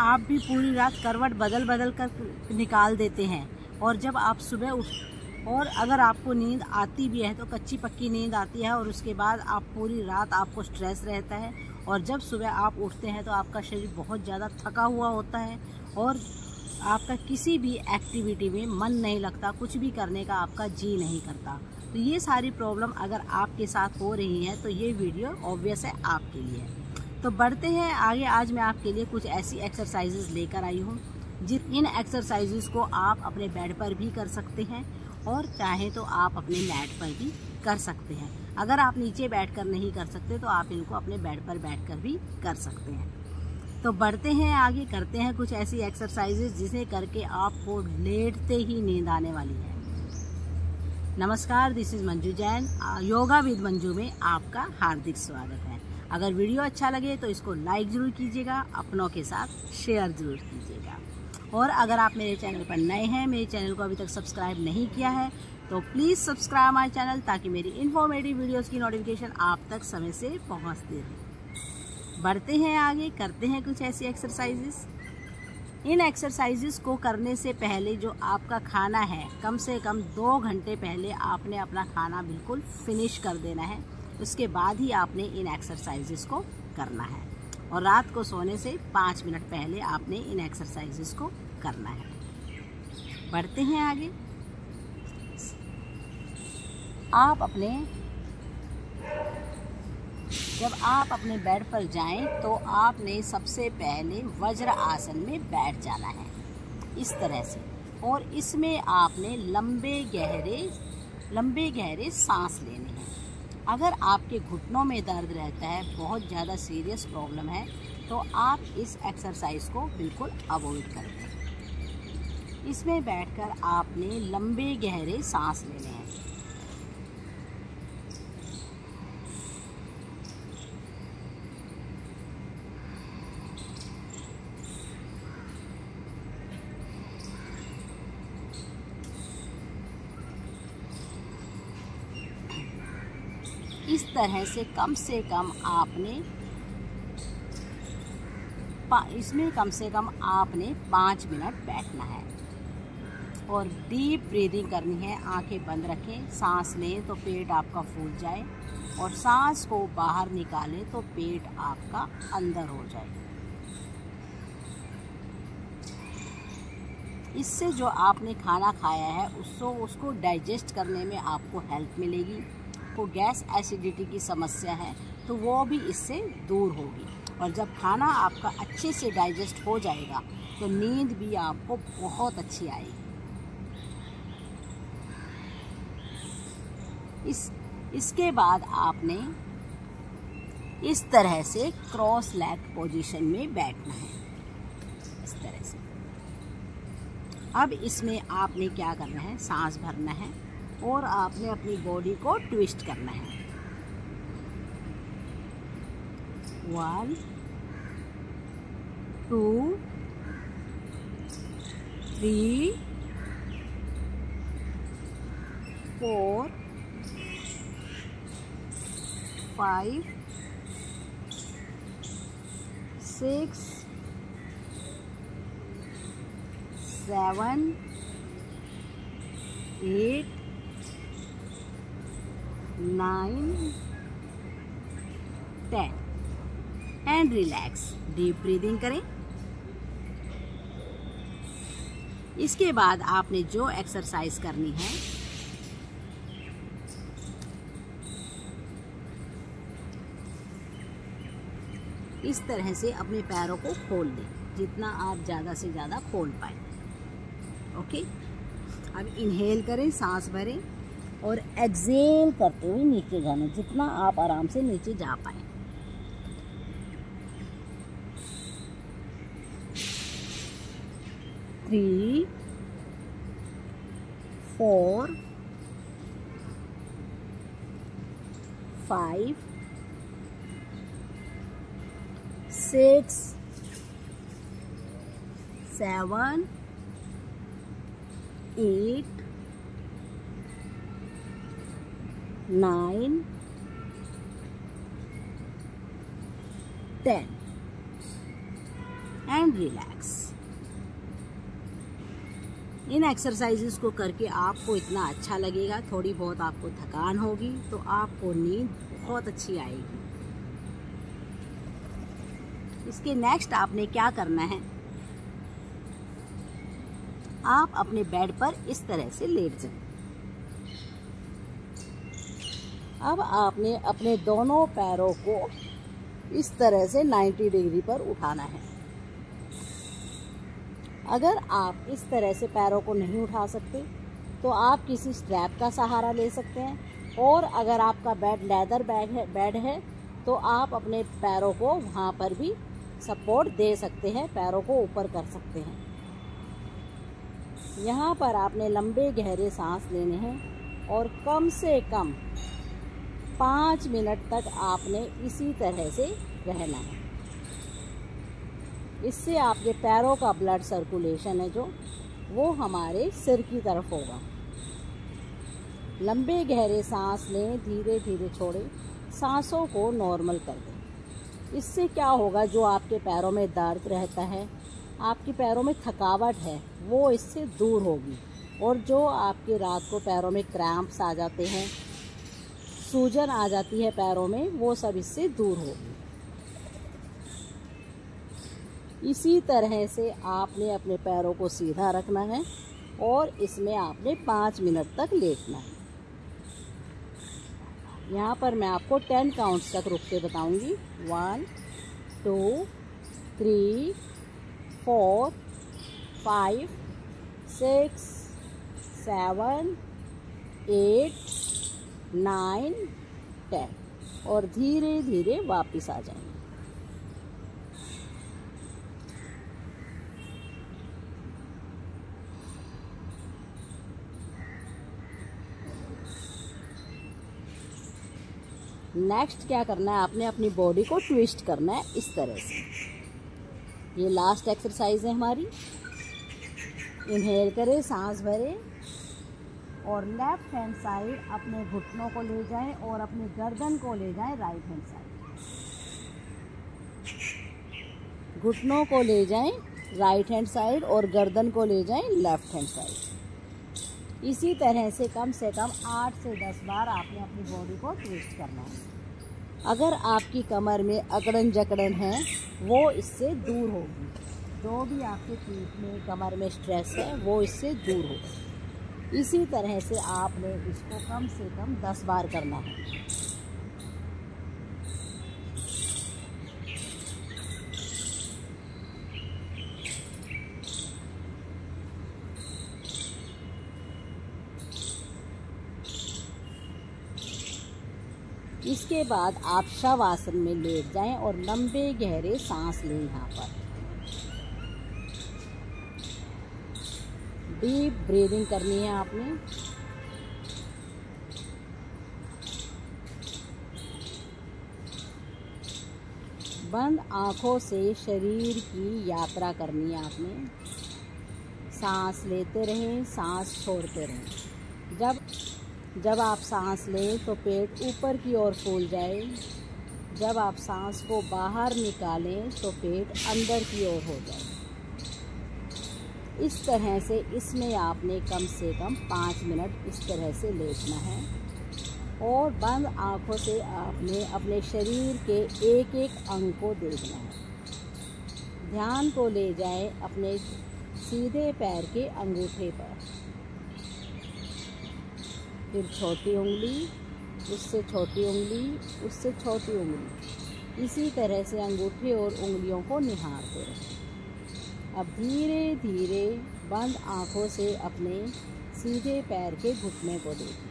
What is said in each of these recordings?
आप भी पूरी रात करवट बदल बदल कर निकाल देते हैं और जब आप सुबह उठ और अगर आपको नींद आती भी है तो कच्ची पक्की नींद आती है और उसके बाद आप पूरी रात आपको स्ट्रेस रहता है और जब सुबह आप उठते हैं तो आपका शरीर बहुत ज़्यादा थका हुआ होता है और आपका किसी भी एक्टिविटी में मन नहीं लगता, कुछ भी करने का आपका जी नहीं करता। तो ये सारी प्रॉब्लम अगर आपके साथ हो रही है तो ये वीडियो ऑब्वियस है आपके लिए। तो बढ़ते हैं आगे। आज मैं आपके लिए कुछ ऐसी एक्सरसाइजेज लेकर आई हूँ इन एक्सरसाइजेज को आप अपने बेड पर भी कर सकते हैं और चाहे तो आप अपने मैट पर भी कर सकते हैं। अगर आप नीचे बैठकर नहीं कर सकते तो आप इनको अपने बेड पर बैठकर भी कर सकते हैं। तो बढ़ते हैं आगे, करते हैं कुछ ऐसी एक्सरसाइजेज जिसे करके आपको लेटते ही नींद आने वाली है। नमस्कार, this is Manju Jain. Yoga with Manju में आपका हार्दिक स्वागत है। अगर वीडियो अच्छा लगे तो इसको लाइक ज़रूर कीजिएगा, अपनों के साथ शेयर ज़रूर कीजिएगा। और अगर आप मेरे चैनल पर नए हैं, मेरे चैनल को अभी तक सब्सक्राइब नहीं किया है तो प्लीज़ सब्सक्राइब माय चैनल ताकि मेरी इन्फॉर्मेटिव वीडियोस की नोटिफिकेशन आप तक समय से पहुंचती रहे। बढ़ते हैं आगे, करते हैं कुछ ऐसी एक्सरसाइजेस। इन एक्सरसाइजेस को करने से पहले जो आपका खाना है, कम से कम 2 घंटे पहले आपने अपना खाना बिल्कुल फिनिश कर देना है। उसके बाद ही आपने इन एक्सरसाइजेस को करना है और रात को सोने से 5 मिनट पहले आपने इन एक्सरसाइजेस को करना है। बढ़ते हैं आगे। जब आप अपने बेड पर जाएं तो आपने सबसे पहले वज्र आसन में बैठ जाना है इस तरह से, और इसमें आपने लंबे गहरे सांस लेने हैं। अगर आपके घुटनों में दर्द रहता है, बहुत ज़्यादा सीरियस प्रॉब्लम है, तो आप इस एक्सरसाइज को बिल्कुल अवॉइड करें। इसमें बैठकर आपने लंबे गहरे सांस लेने हैं। इस तरह से कम आपने 5 मिनट बैठना है और डीप ब्रीदिंग करनी है। आंखें बंद रखें, सांस लें तो पेट आपका फूल जाए और सांस को बाहर निकालें तो पेट आपका अंदर हो जाए। इससे जो आपने खाना खाया है उसको डाइजेस्ट करने में आपको हेल्प मिलेगी। को गैस एसिडिटी की समस्या है तो वो भी इससे दूर होगी और जब खाना आपका अच्छे से डाइजेस्ट हो जाएगा तो नींद भी आपको बहुत अच्छी आएगी। इसके बाद आपने इस तरह से क्रॉस लेग पोजीशन में बैठना है, इस तरह से। अब इसमें आपने क्या करना है, सांस भरना है और आपने अपनी बॉडी को ट्विस्ट करना है। 1 2 3 4 5 6 7 8 9 10 एंड रिलैक्स। डीप ब्रीदिंग करें। इसके बाद आपने जो एक्सरसाइज करनी है, इस तरह से अपने पैरों को खोल दें, जितना आप ज़्यादा से ज़्यादा खोल पाए। ओके, अब इनहेल करें, सांस भरें और एक्सहेल करते हुए नीचे जाना, जितना आप आराम से नीचे जा पाए। Three 4 5 6 7 8 9 10 and relax. In exercises को करके आपको इतना अच्छा लगेगा, थोड़ी बहुत आपको थकान होगी तो आपको नींद बहुत अच्छी आएगी। इसके नेक्स्ट आपने क्या करना है, आप अपने बेड पर इस तरह से लेट जाएं। अब आपने अपने दोनों पैरों को इस तरह से 90 डिग्री पर उठाना है। अगर आप इस तरह से पैरों को नहीं उठा सकते तो आप किसी स्ट्रैप का सहारा ले सकते हैं, और अगर आपका बेड लेदर बेड है तो आप अपने पैरों को वहाँ पर भी सपोर्ट दे सकते हैं, पैरों को ऊपर कर सकते हैं। यहाँ पर आपने लंबे गहरे सांस लेने हैं और कम से कम 5 मिनट तक आपने इसी तरह से रहना है। इससे आपके पैरों का ब्लड सर्कुलेशन है जो वो हमारे सिर की तरफ होगा। लंबे गहरे सांस लें, धीरे धीरे छोड़ें, सांसों को नॉर्मल कर दें। इससे क्या होगा, जो आपके पैरों में दर्द रहता है, आपके पैरों में थकावट है, वो इससे दूर होगी। और जो आपके रात को पैरों में क्रैम्प्स आ जाते हैं, सूजन आ जाती है पैरों में, वो सब इससे दूर होगी। इसी तरह से आपने अपने पैरों को सीधा रखना है और इसमें आपने 5 मिनट तक लेटना है। यहाँ पर मैं आपको 10 काउंट्स तक रुक के बताऊंगी। 1 2 3 4 5 6 7 8 9 10 और धीरे धीरे वापस आ जाएंगे। नेक्स्ट क्या करना है, आपने अपनी बॉडी को ट्विस्ट करना है इस तरह से। ये लास्ट एक्सरसाइज है हमारी। इनहेल करें, सांस भरें और लेफ्ट हैंड साइड अपने घुटनों को ले जाएं और अपनी गर्दन को ले जाएं राइट हैंड साइड। घुटनों को ले जाएं राइट हैंड साइड और गर्दन को ले जाएं लेफ्ट हैंड साइड। इसी तरह से कम 8 से 10 बार आपने अपनी बॉडी को ट्विस्ट करना है। अगर आपकी कमर में अकड़न जकड़न है वो इससे दूर होगी। जो भी आपके पीठ में, कमर में स्ट्रेस है वो इससे दूर होगा। इसी तरह से आपने इसको कम से कम 10 बार करना है। इसके बाद आप शव आसन में लेट जाएं और लंबे गहरे सांस लें। यहाँ पर डीप ब्रीदिंग करनी है आपने। बंद आंखों से शरीर की यात्रा करनी है आपने। सांस लेते रहें, सांस छोड़ते रहें। जब आप सांस लें तो पेट ऊपर की ओर फूल जाए। जब आप सांस को बाहर निकालें तो पेट अंदर की ओर हो जाए। इस तरह से इसमें आपने कम से कम 5 मिनट इस तरह से लेटना है और बंद आँखों से आपने अपने शरीर के एक एक अंग को देखना है। ध्यान को ले जाएं अपने सीधे पैर के अंगूठे पर, फिर छोटी उंगली, उससे छोटी उंगली, उससे छोटी उंगली। इसी तरह से अंगूठे और उंगलियों को निहारते रहें। अब धीरे धीरे बंद आँखों से अपने सीधे पैर के घुटने को देखें।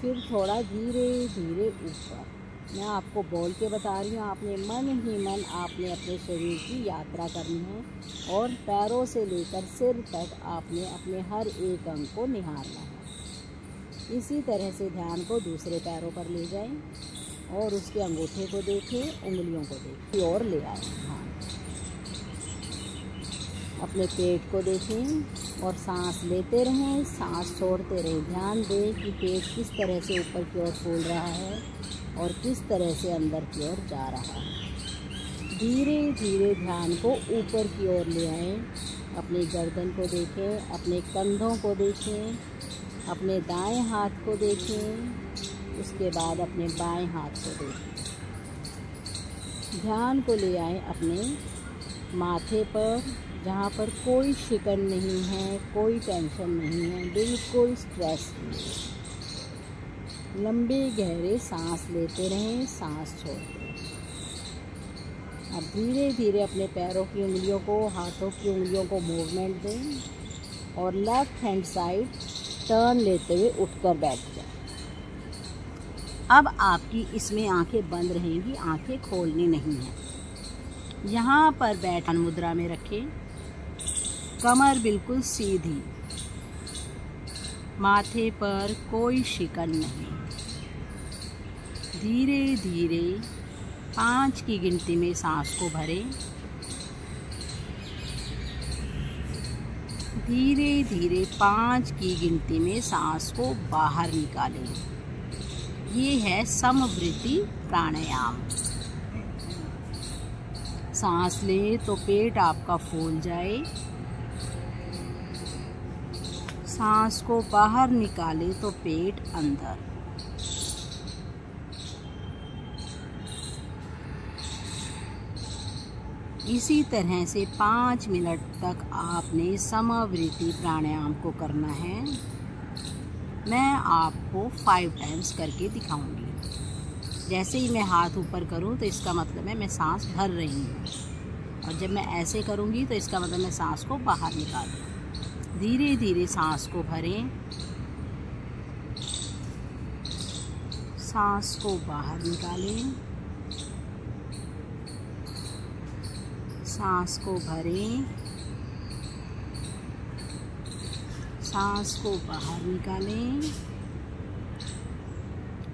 फिर थोड़ा धीरे धीरे ऊपर। मैं आपको बोल के बता रही हूँ, आपने मन ही मन आपने अपने शरीर की यात्रा करनी है और पैरों से लेकर सिर तक आपने अपने हर एक अंग को निहारना है। इसी तरह से ध्यान को दूसरे पैरों पर ले जाएं और उसके अंगूठे को देखें, उंगलियों को देखें और ले आएं। हाँ, अपने पेट को देखें और सांस लेते रहें, सांस छोड़ते रहें। ध्यान दें कि पेट किस तरह से ऊपर की ओर फूल रहा है और किस तरह से अंदर की ओर जा रहा है। धीरे धीरे ध्यान को ऊपर की ओर ले आएं। अपनी गर्दन को देखें, अपने कंधों को देखें, अपने दाएं हाथ को देखें, उसके बाद अपने बाएं हाथ को देखें। ध्यान को ले आएं अपने माथे पर, जहाँ पर कोई शिकन नहीं है, कोई टेंशन नहीं है, बिल्कुल स्ट्रेस नहीं है। लंबे गहरे सांस लेते रहें, सांस छोड़ते रहें। अब धीरे धीरे अपने पैरों की उंगलियों को, हाथों की उंगलियों को मूवमेंट दें और लेफ्ट हैंड साइड टर्न लेते हुए उठकर बैठ जाएं। अब आपकी इसमें आंखें बंद रहेंगी, आंखें खोलनी नहीं है। यहाँ पर बैठ मुद्रा में रखें, कमर बिल्कुल सीधी, माथे पर कोई शिकन नहीं। धीरे धीरे 5 की गिनती में सांस को भरें। धीरे धीरे 5 की गिनती में सांस को बाहर निकालें। ये है समवृत्ति प्राणायाम। सांस लें तो पेट आपका फूल जाए, सांस को बाहर निकालें तो पेट अंदर। इसी तरह से 5 मिनट तक आपने समवृत्ति प्राणायाम को करना है। मैं आपको 5 टाइम्स करके दिखाऊंगी। जैसे ही मैं हाथ ऊपर करूं तो इसका मतलब है मैं सांस भर रही हूँ, और जब मैं ऐसे करूँगी तो इसका मतलब मैं सांस को बाहर निकाल रही हूँ। धीरे धीरे सांस को भरें, सांस को बाहर निकालें, सांस को भरें, सांस को बाहर निकालें,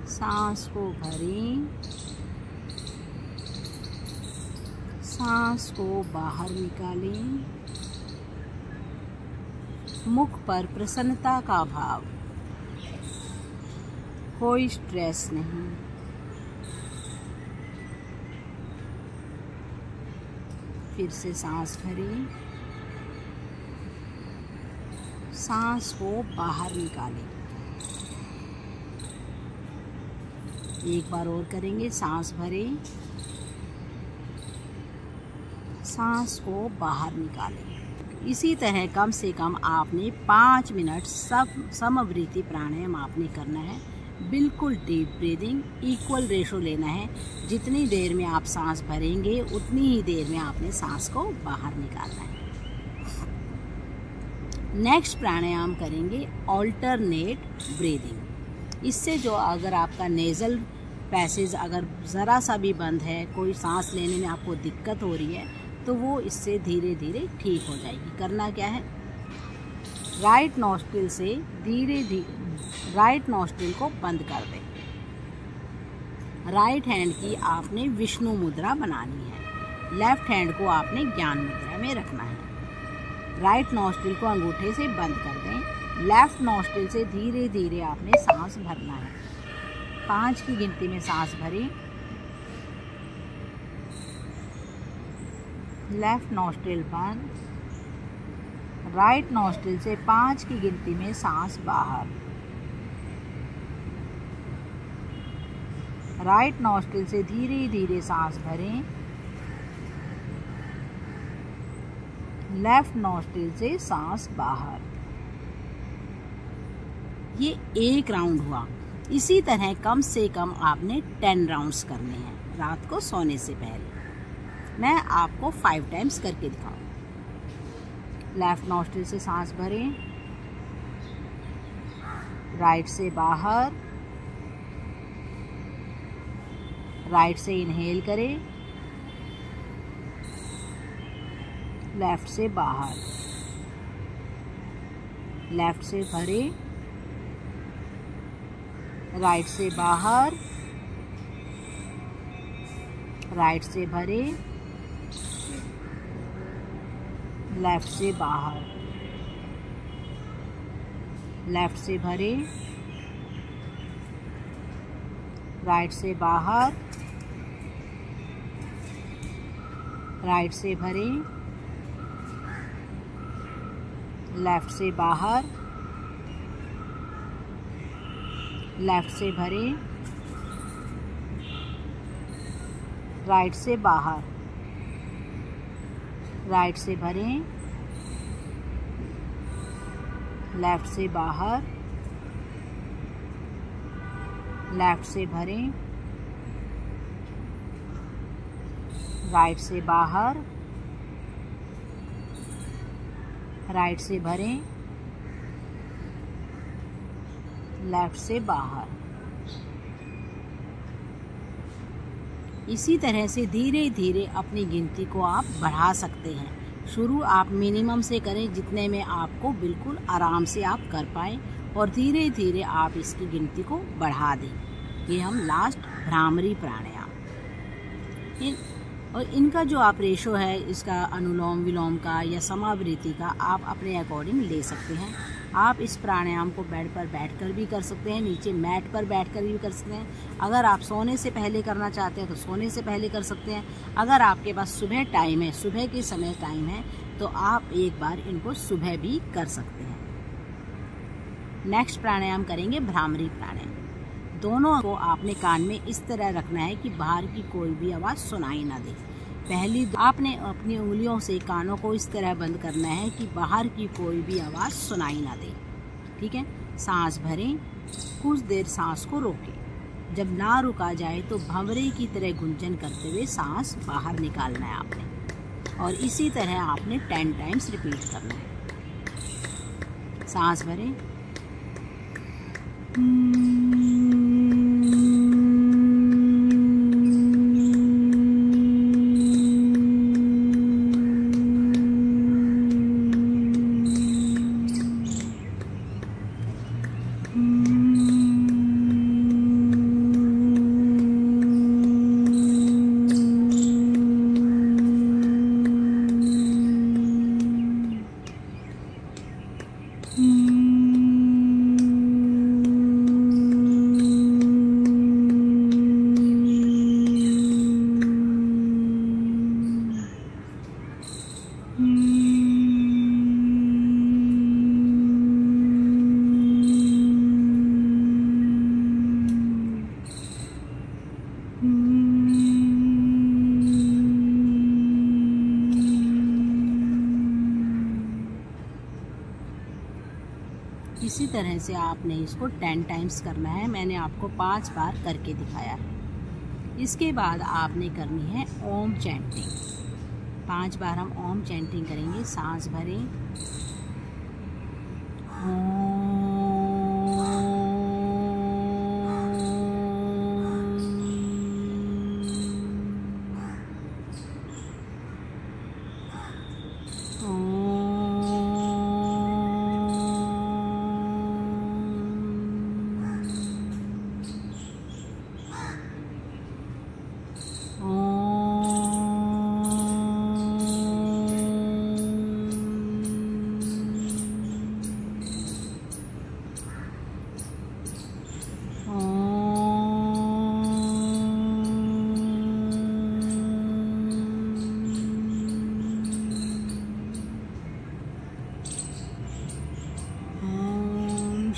सांस को भरें, सांस को बाहर निकालें। मुख पर प्रसन्नता का भाव, कोई स्ट्रेस नहीं। फिर से सांस भरें, सांस को बाहर निकालें। एक बार और करेंगे। सांस भरें, सांस को बाहर निकालें। इसी तरह कम से कम आपने 5 मिनट समवृत्ति प्राणायाम आपने करना है। बिल्कुल डीप ब्रीदिंग, इक्वल रेशो लेना है। जितनी देर में आप सांस भरेंगे उतनी ही देर में आपने सांस को बाहर निकालना है। नेक्स्ट प्राणायाम करेंगे ऑल्टरनेट ब्रीदिंग। इससे जो अगर आपका नेज़ल पैसेज अगर ज़रा सा भी बंद है, कोई सांस लेने में आपको दिक्कत हो रही है, तो वो इससे धीरे धीरे ठीक हो जाएगी। करना क्या है, राइट नॉस्ट्रिल से धीरे धीरे राइट नॉस्ट्रिल को बंद कर दें। राइट हैंड की आपने विष्णु मुद्रा बनानी है, लेफ्ट हैंड को आपने ज्ञान मुद्रा में रखना है। राइट नॉस्ट्रिल को अंगूठे से बंद कर दें। लेफ्ट नॉस्ट्रिल से धीरे धीरे आपने सांस भरना है। 5 की गिनती में सांस भरें। लेफ्ट नॉस्ट्रिल बंद। राइट नॉस्ट्रिल से 5 की गिनती में सांस बाहर। राइट नॉस्ट्रिल से धीरे धीरे सांस भरें। लेफ्ट नॉस्ट्रिल से सांस बाहर। ये 1 राउंड हुआ। इसी तरह कम से कम आपने 10 राउंड्स करने हैं रात को सोने से पहले। मैं आपको 5 टाइम्स करके दिखाऊंगी। लेफ्ट नॉस्ट्रिल से सांस भरें, राइट से बाहर, राइट से इनहेल करें, लेफ्ट से बाहर, लेफ्ट से भरें, राइट से बाहर, राइट से भरें, लेफ्ट से बाहर, लेफ्ट से भरें, राइट से बाहर, राइट से भरें, लेफ्ट से बाहर, लेफ्ट से भरें, राइट से बाहर, राइट से भरें, लेफ्ट से बाहर, लेफ्ट से भरें, राइट से बाहर, राइट से भरें, लेफ्ट से बाहर। इसी तरह से धीरे धीरे अपनी गिनती को आप बढ़ा सकते हैं। शुरू आप मिनिमम से करें जितने में आपको बिल्कुल आराम से आप कर पाएँ, और धीरे धीरे आप इसकी गिनती को बढ़ा दें। ये हम लास्ट भ्रामरी प्राणायाम, और इनका जो आप रेशो है इसका अनुलोम विलोम का या समावृत्ति का आप अपने अकॉर्डिंग ले सकते हैं। आप इस प्राणायाम को बेड पर बैठकर भी कर सकते हैं, नीचे मैट पर बैठकर भी कर सकते हैं। अगर आप सोने से पहले करना चाहते हैं तो सोने से पहले कर सकते हैं। अगर आपके पास सुबह टाइम है, सुबह के समय टाइम है, तो आप एक बार इनको सुबह भी कर सकते हैं। नेक्स्ट प्राणायाम करेंगे भ्रामरी प्राणायाम। दोनों को आपने कान में इस तरह रखना है कि बाहर की कोई भी आवाज़ सुनाई ना दे। पहली आपने अपनी उंगलियों से कानों को इस तरह बंद करना है कि बाहर की कोई भी आवाज़ सुनाई ना दे। ठीक है, सांस भरें, कुछ देर सांस को रोकें। जब ना रुका जाए तो भंवरे की तरह गुंजन करते हुए सांस बाहर निकालना है आपने, और इसी तरह आपने 10 टाइम्स रिपीट करना है। सांस भरें, इसी तरह से आपने इसको 10 टाइम्स करना है। मैंने आपको 5 बार करके दिखाया है। इसके बाद आपने करनी है ओम चैंटिंग। 5 बार हम ओम चैंटिंग करेंगे। सांस भरें,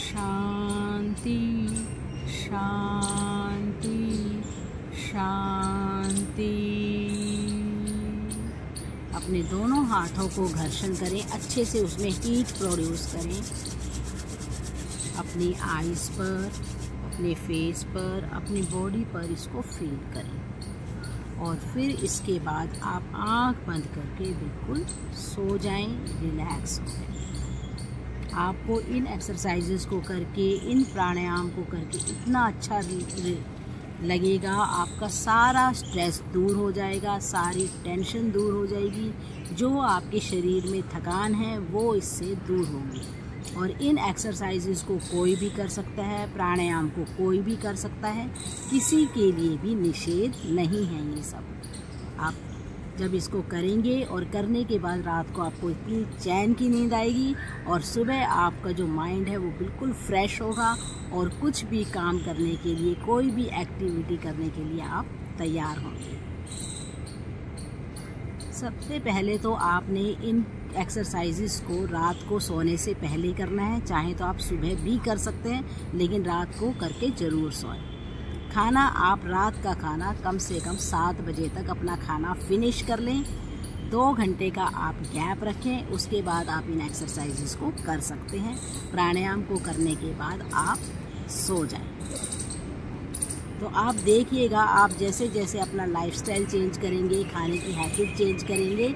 शांति शांति। अपने दोनों हाथों को घर्षण करें, अच्छे से उसमें हीट प्रोड्यूस करें। अपनी आईज पर, अपने फेस पर, अपनी बॉडी पर इसको फील करें, और फिर इसके बाद आप आंख बंद करके बिल्कुल सो जाएं, रिलैक्स हो जाएं। आपको इन एक्सरसाइजेस को करके, इन प्राणायाम को करके इतना अच्छा लगेगा, आपका सारा स्ट्रेस दूर हो जाएगा, सारी टेंशन दूर हो जाएगी, जो आपके शरीर में थकान है वो इससे दूर होगी। और इन एक्सरसाइजेस को कोई भी कर सकता है, प्राणायाम को कोई भी कर सकता है, किसी के लिए भी निषेध नहीं है ये सब। आप जब इसको करेंगे और करने के बाद रात को आपको इतनी चैन की नींद आएगी, और सुबह आपका जो माइंड है वो बिल्कुल फ्रेश होगा, और कुछ भी काम करने के लिए, कोई भी एक्टिविटी करने के लिए आप तैयार होंगे। सबसे पहले तो आपने इन एक्सरसाइजेस को रात को सोने से पहले करना है। चाहे तो आप सुबह भी कर सकते हैं, लेकिन रात को करके ज़रूर सोएं। खाना आप रात का खाना कम से कम 7 बजे तक अपना खाना फिनिश कर लें। 2 घंटे का आप गैप रखें, उसके बाद आप इन एक्सरसाइजेस को कर सकते हैं। प्राणायाम को करने के बाद आप सो जाएं। तो आप देखिएगा, आप जैसे जैसे अपना लाइफस्टाइल चेंज करेंगे, खाने की हैबिट चेंज करेंगे,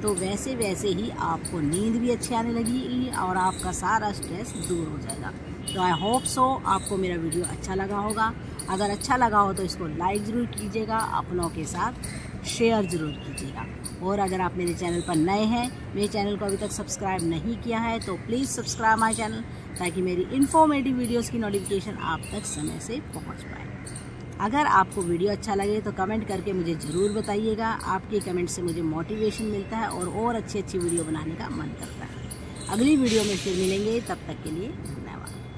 तो वैसे वैसे ही आपको नींद भी अच्छी आने लगेगी और आपका सारा स्ट्रेस दूर हो जाएगा। तो आई होप सो आपको मेरा वीडियो अच्छा लगा होगा। अगर अच्छा लगा हो तो इसको लाइक ज़रूर कीजिएगा, अपनों के साथ शेयर ज़रूर कीजिएगा। और अगर आप मेरे चैनल पर नए हैं, मेरे चैनल को अभी तक सब्सक्राइब नहीं किया है, तो प्लीज़ सब्सक्राइब माय चैनल, ताकि मेरी इन्फॉर्मेटिव वीडियोस की नोटिफिकेशन आप तक समय से पहुंच पाए। अगर आपको वीडियो अच्छा लगे तो कमेंट करके मुझे ज़रूर बताइएगा। आपके कमेंट से मुझे मोटिवेशन मिलता है और अच्छी वीडियो बनाने का मन करता है। अगली वीडियो में फिर मिलेंगे, तब तक के लिए धन्यवाद।